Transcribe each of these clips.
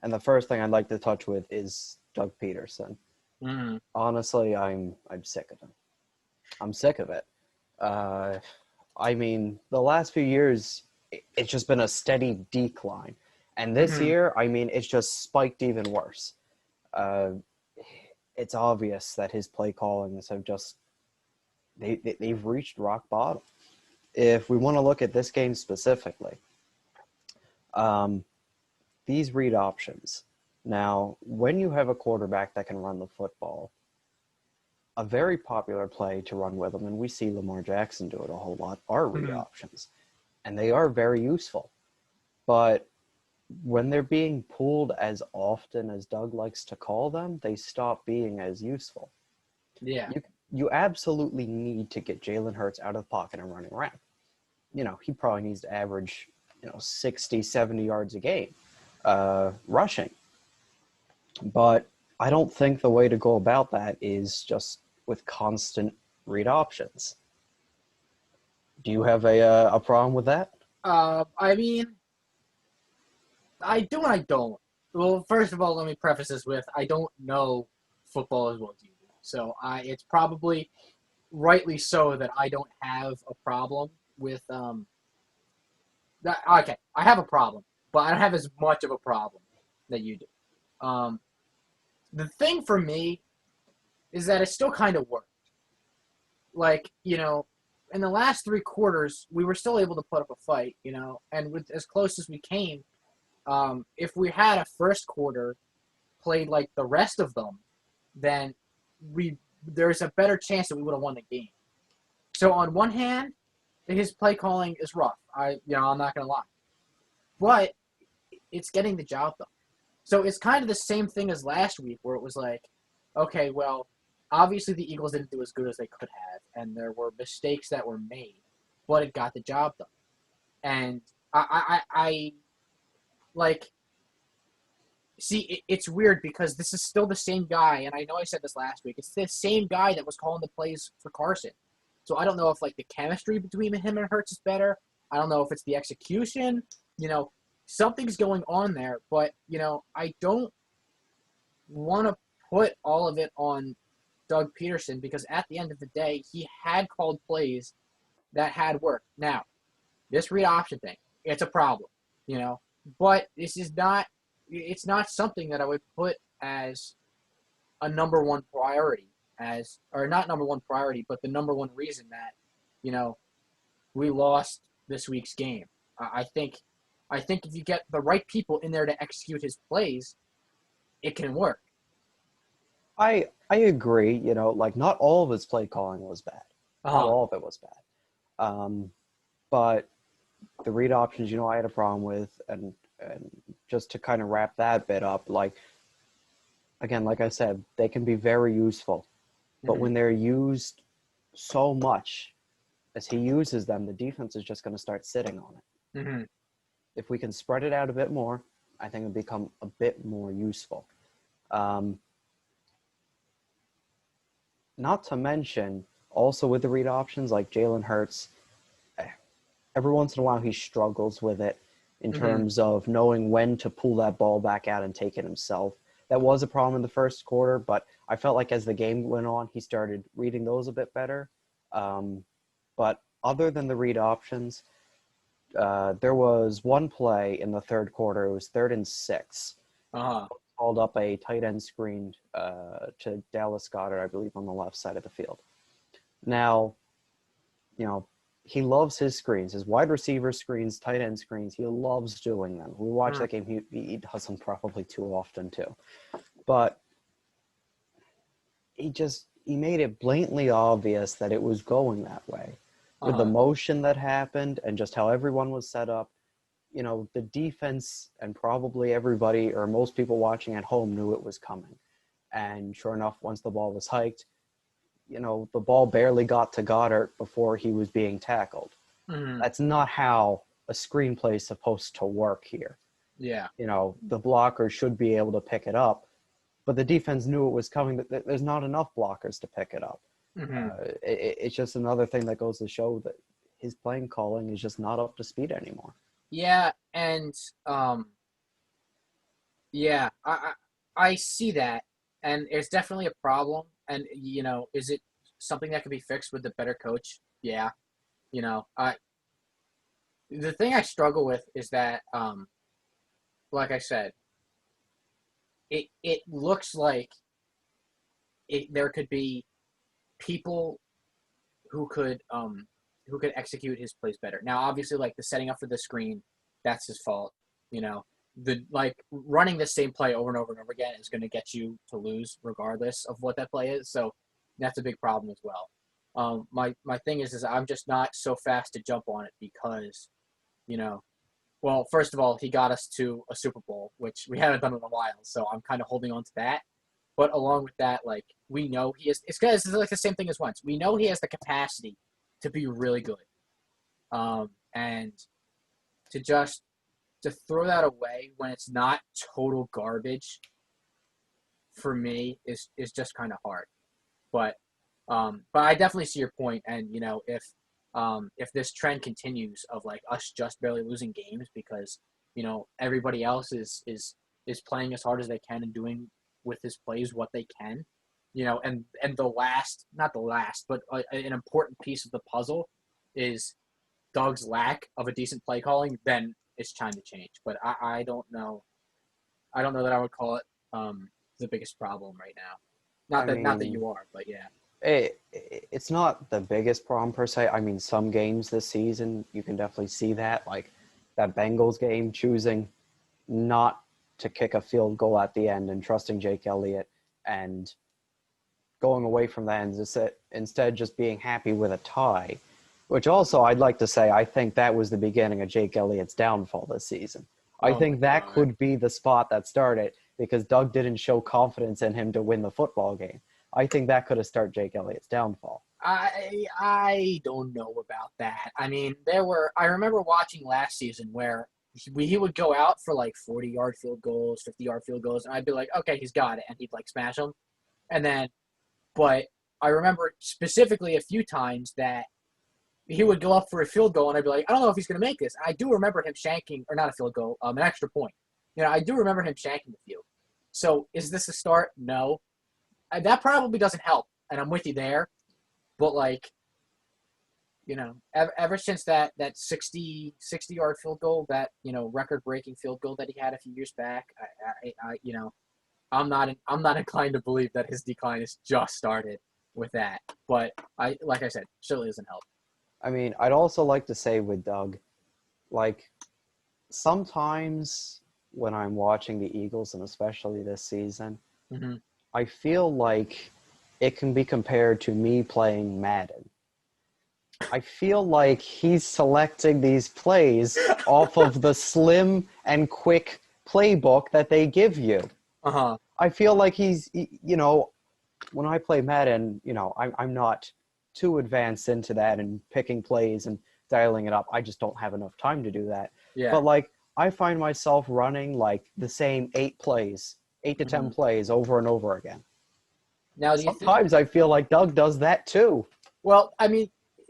And the first thing I'd like to touch with is Doug Pederson. Mm. Honestly, I'm sick of him. I'm sick of it. I mean, the last few years, it's just been a steady decline. And this Hmm. year, I mean, it's just spiked even worse. Uh, it's obvious that his play callings have just they've reached rock bottom. If we want to look at this game specifically, um, these read options. Now, when you have a quarterback that can run the football, a very popular play to run with them, and we see Lamar Jackson do it a whole lot, are read Hmm. options. And they are very useful. But when they're being pulled as often as Doug likes to call them, they stop being as useful. Yeah. You absolutely need to get Jalen Hurts out of the pocket and running around. He probably needs to average, 60, 70 yards a game rushing. But I don't think the way to go about that is just with constant read options. Do you have a problem with that? I mean, I do and I don't. Well, first of all, let me preface this with I don't know football as well as you do. So it's probably rightly so that I don't have a problem with that. Okay, I have a problem, but I don't have as much of a problem that you do. Um, the thing for me is that it still kind of worked. Like, in the last three quarters, we were still able to put up a fight, and with as close as we came, if we had a first quarter played like the rest of them, then there's a better chance that we would have won the game. So on one hand, his play calling is rough. I'm not gonna lie, but it's getting the job done. So it's kind of the same thing as last week, where it was like, okay, well, obviously the Eagles didn't do as good as they could have, and there were mistakes that were made, but it got the job done. And I like see it's weird because this is still the same guy, and I know I said this last week. It's the same guy that was calling the plays for Carson. So I don't know if like the chemistry between him and Hurts is better. I don't know if it's the execution. Something's going on there, but I don't want to put all of it on Doug Pederson because at the end of the day, he had called plays that had worked. Now, this read option thing, it's a problem, but it's not something that I would put as a number one priority or not number one priority, but the number one reason that, we lost this week's game. I think if you get the right people in there to execute his plays, it can work. I agree. Like not all of his play calling was bad. Not Uh-huh. all of it was bad. But the read options, I had a problem with, and just to kind of wrap that bit up, like again, like I said, they can be very useful, but Mm-hmm. when they're used so much as he uses them, the defense is just going to start sitting on it. Mm-hmm. If we can spread it out a bit more, I think it'll become a bit more useful. Um, Not to mention, also with the read options, like Jalen Hurts, every once in a while he struggles with it in Mm-hmm. terms of knowing when to pull that ball back out and take it himself. That was a problem in the first quarter, but I felt like as the game went on, he started reading those a bit better. But other than the read options, there was one play in the third quarter. It was 3rd and 6. Uh-huh. Called up a tight end screen to Dallas Goedert, I believe, on the left side of the field. Now, he loves his screens, his wide receiver screens, tight end screens. He loves doing them. We watch Mm. that game. He does them probably too often too. But he made it blatantly obvious that it was going that way. With the Uh-huh. motion that happened and just how everyone was set up, the defense and probably everybody or most people watching at home knew it was coming. And sure enough, once the ball was hiked, the ball barely got to Goddard before he was being tackled. Mm-hmm. That's not how a screenplay is supposed to work here. Yeah. The blocker should be able to pick it up, but the defense knew it was coming. There's not enough blockers to pick it up. Mm-hmm. It's just another thing that goes to show that his playing calling is just not up to speed anymore. Yeah, and um Yeah, I see that, and it's definitely a problem. And is it something that could be fixed with a better coach? Yeah, I the thing I struggle with is that, like I said, it looks like there could be people who could execute his plays better. Now, obviously, like the setting up for the screen, that's his fault. You know, the like running the same play over and over and over again is going to get you to lose regardless of what that play is. So that's a big problem as well. My thing is I'm just not so fast to jump on it because, you know, well, first of all, he got us to a Super Bowl, which we haven't done in a while. So I'm kind of holding on to that. But along with that, like we know he is. It's like the same thing as once. We know he has the capacity to be really good, and to just to throw that away when it's not total garbage for me is just kind of hard. But I definitely see your point, and if this trend continues of like us just barely losing games because everybody else is playing as hard as they can and doing with his plays what they can, and the last, not the last, but an important piece of the puzzle is Doug's lack of a decent play calling, then it's time to change. But I don't know. I don't know that I would call it the biggest problem right now. I Not that mean, you are, but yeah. it's not the biggest problem per se. I mean, some games this season, you can definitely see that, like that Bengals game, choosing not to kick a field goal at the end and trusting Jake Elliott and going away from that and instead just being happy with a tie, which also I'd like to say I think that was the beginning of Jake Elliott's downfall this season. I Oh my think that god. could be the spot that started because Doug didn't show confidence in him to win the football game. I think that could have started Jake Elliott's downfall. I don't know about that. I mean, I remember watching last season where he would go out for like 40-yard field goals, 50-yard field goals, and I'd be like, okay, he's got it, and he'd like smash them. And then, but I remember specifically a few times that he would go up for a field goal, and I'd be like, I don't know if he's going to make this. I do remember him shanking, or not a field goal, an extra point. I do remember him shanking a few. So is this a start? No. That probably doesn't help, and I'm with you there. But like, ever since that 60-yard field goal, that record breaking field goal that he had a few years back, I'm not inclined to believe that his decline has just started with that. But like I said, certainly doesn't help. I mean, I'd also like to say with Doug, like sometimes when I'm watching the Eagles, and especially this season, Mm-hmm. I feel like it can be compared to me playing Madden. I feel like he's selecting these plays off of the slim and quick playbook that they give you. Uh-huh. I feel like when I play Madden, I'm not too advanced into that and picking plays and dialing it up. I just don't have enough time to do that. Yeah. But like, I find myself running like the same 8 to 10 Mm-hmm. plays over and over again. Now, do you think? Sometimes I feel like Doug does that too. Well, I mean,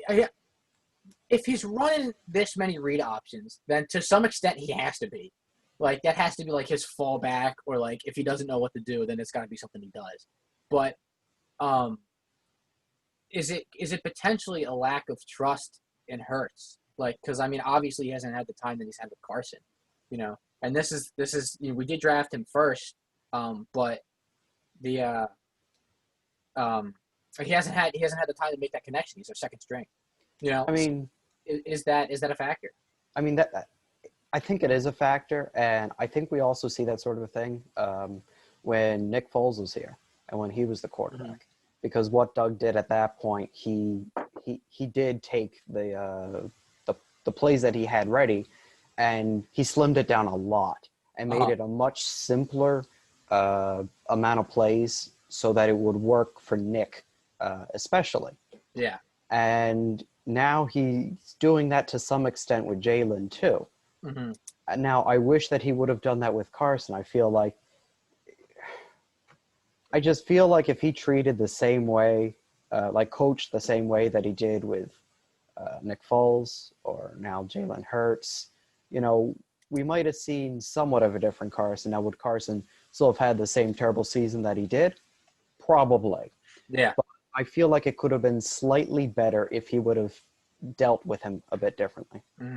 if he's running this many read options, then to some extent he has to be. Like that has to be like his fallback, or like if he doesn't know what to do, then it's got to be something he does. But um, is it potentially a lack of trust in Hurts? Like, because I mean, obviously he hasn't had the time that he's had with Carson, And this is we did draft him first, but the um, he hasn't had the time to make that connection. He's our second string, I mean, Is that a factor? I mean that I think it is a factor, and I think we also see that sort of a thing when Nick Foles was here and when he was the quarterback. Mm-hmm. Because what Doug did at that point, he did take the plays that he had ready, and he slimmed it down a lot and made Uh-huh. it a much simpler amount of plays so that it would work for Nick, especially. Yeah. And now he's doing that to some extent with Jalen too. Mm-hmm. And now I wish that he would have done that with Carson. I just feel like if he treated the same way, like coached the same way that he did with Nick Foles or now Jalen Hurts, we might have seen somewhat of a different Carson. Now, would Carson still have had the same terrible season that he did? Probably. Yeah. But I feel like it could have been slightly better if he would have dealt with him a bit differently.